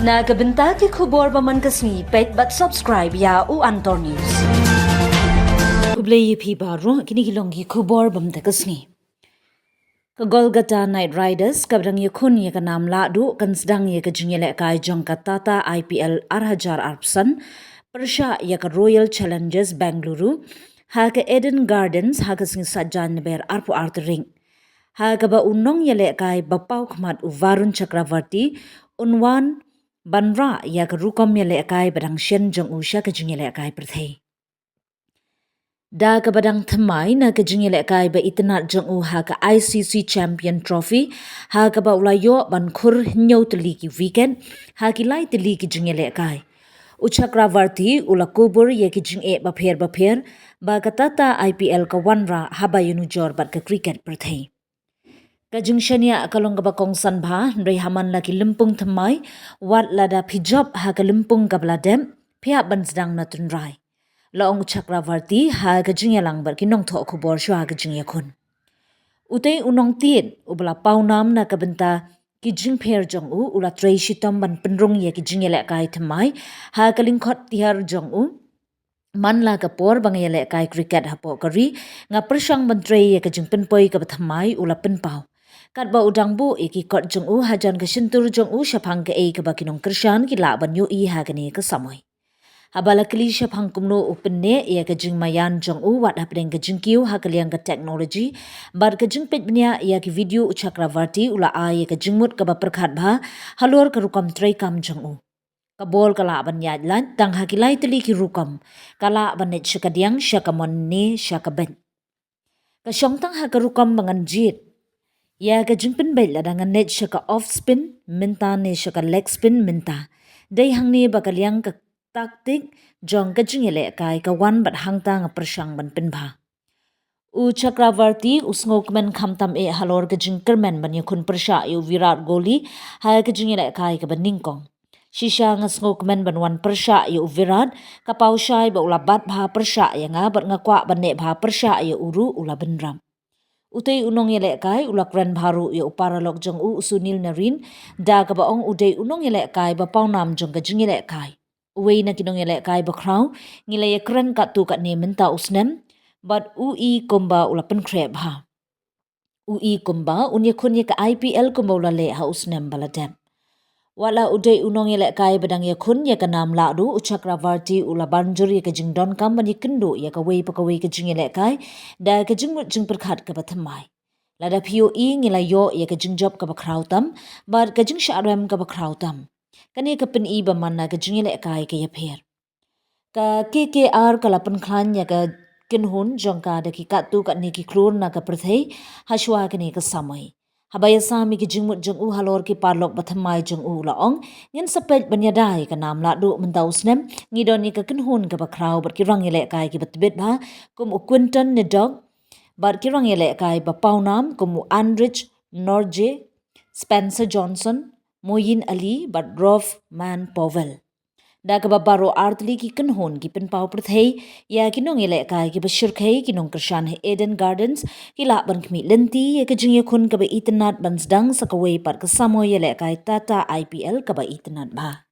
Nagabenta ki khubor baman kasni pet but subscribe ya u Antor News. Kublay phi baro kini kilongi khubor bam takasni. Golgata Knight Riders kabrang yakun ya kanam la du kan sedang ya kajingile kai jong katata IPL Arhajar Arpsan persha ya ka Royal Challengers Bengaluru ha ka Eden Gardens ha ka sing sajan ber arpu artering. Ha ka ba unong ya le kai bapau khmat u Varun Chakravarti unwan Banra ya ka rukom ya le kai badang shen jong usha ka jingile kai perthei. Da ka badang thamai na ka jingile kai ba itna jong u ha ka ICC Champion Trophy ha ka ba ulayo ban khur nyau tli ki weekend ha ki lai tli ki jingile kai. Uchakravarti ula kubur ya ki jing e ba pher ba ka tata IPL ka wanra haba yunu jor bat ka cricket perthei. Kajing shania kalong ka bakong sanbha nrei haman laki limpung thamai wat lada pijop ha ka limpung ka bladem pia bansdang na tunrai. Laong Chakravarti ha kajing yalang bar kinong tho khubor shu ha kajing yakun. Utay unong tiit ubla paunam na kabenta kijing pher jong u ula trei shitom ban penrung ya kijing yalek kai thamai ha kalingkhot tihar jong u man la kapor bang yalek kai cricket hapo kari nga persang bantrei ya kajing penpoi ka thamai ula penpau. Kat ba udang bu iki kot jong u hajan ka shintur jong u shapang ka e ka bakinong krishan ki la ban yu i ha ka ni ka samoy. Habala kali shapang kumno upenne ya ka jing mayan jong u wat hapdeng ka jing kiu ha kaliang ka technology bar ka jing pet bnya ya ki video Chakravarti ula a ya ka jing mut ka ba perkhat bha halor ka rukam trei kam jong u. Kabol kala ban yad lan tang hakilai teli ki rukam kala ban net shakadiang shakamon ne shakaben. Ka shongtang ha ka rukam bangan jit ya ka jingpin bait ladangan net shaka off spin minta ne shaka leg spin minta dai hang ne bakaliang ka taktik jong ka jingele kai ka wan bat hangta nga persang ban pinbha u Chakravarti usngok men khamtam e halor ka jingkermen ban yakun persha yu Virat Kohli ha ka jingele kai ka baningkong shisha nga ngok men ban wan persha yu Virat ka paushai ba ula bat bha persha ya nga bat nga kwa ban ne bha persha yu uru ula benram. Utay unong yelek kai ulak ren baru ya uparalok jong u Sunil Narine da ka baong uday unong yelek kai ba paunam jong ka jing yelek kai. Uway na kinong yelek kai ba kraw ngilay kren kat tu kat ne menta usnem but ui kumba ulapan kreb ha. Ui kumba unya kunya ka IPL kumba ulale ha usnem baladem. Wala uday unong yelek kai badang ya kun ya ka nam la du Chakravarti ula banjur ya ka jing don kam ban kendo ya ka wei pa ka wei ka jing yelek kai da ka jing mut jing perkhat ka bathamai. Lada pio i ngila yo ya ka jing job ka ba krautam bar ka jing sharem ka ba krautam. Kani ka pen i ba manna ka jing yelek kai ka ya pher. Ka KKR ka lapan klan ya ka kinhun jong ka da ki katu ka ni ki klur na ka perthei haswa ka ni ka samay. Habaya sami ki jingmut jong u halor ki parlok bathamai jong u laong ngin sapet banyadai ka nam la du mendausnem ngidon ni ka kinhun ka bakraw bar ki rang yele kai ki batbet ba kum u Quinton ni dog bar ki rang yele kai ba paunam kum u Andrich Norje Spencer Johnson Moyin Ali bar Rolf Man Powell. Da ka babaro artli ki kanhon ki penpau perthei ya kinong yele kai ki bashirkhei kinong kershan he Eden Gardens ki la ban khmi lenti ya ka jing yakun ka ba itnat bansdang sakaway pat ka samo yele kai tata IPL ka ba itnat ba.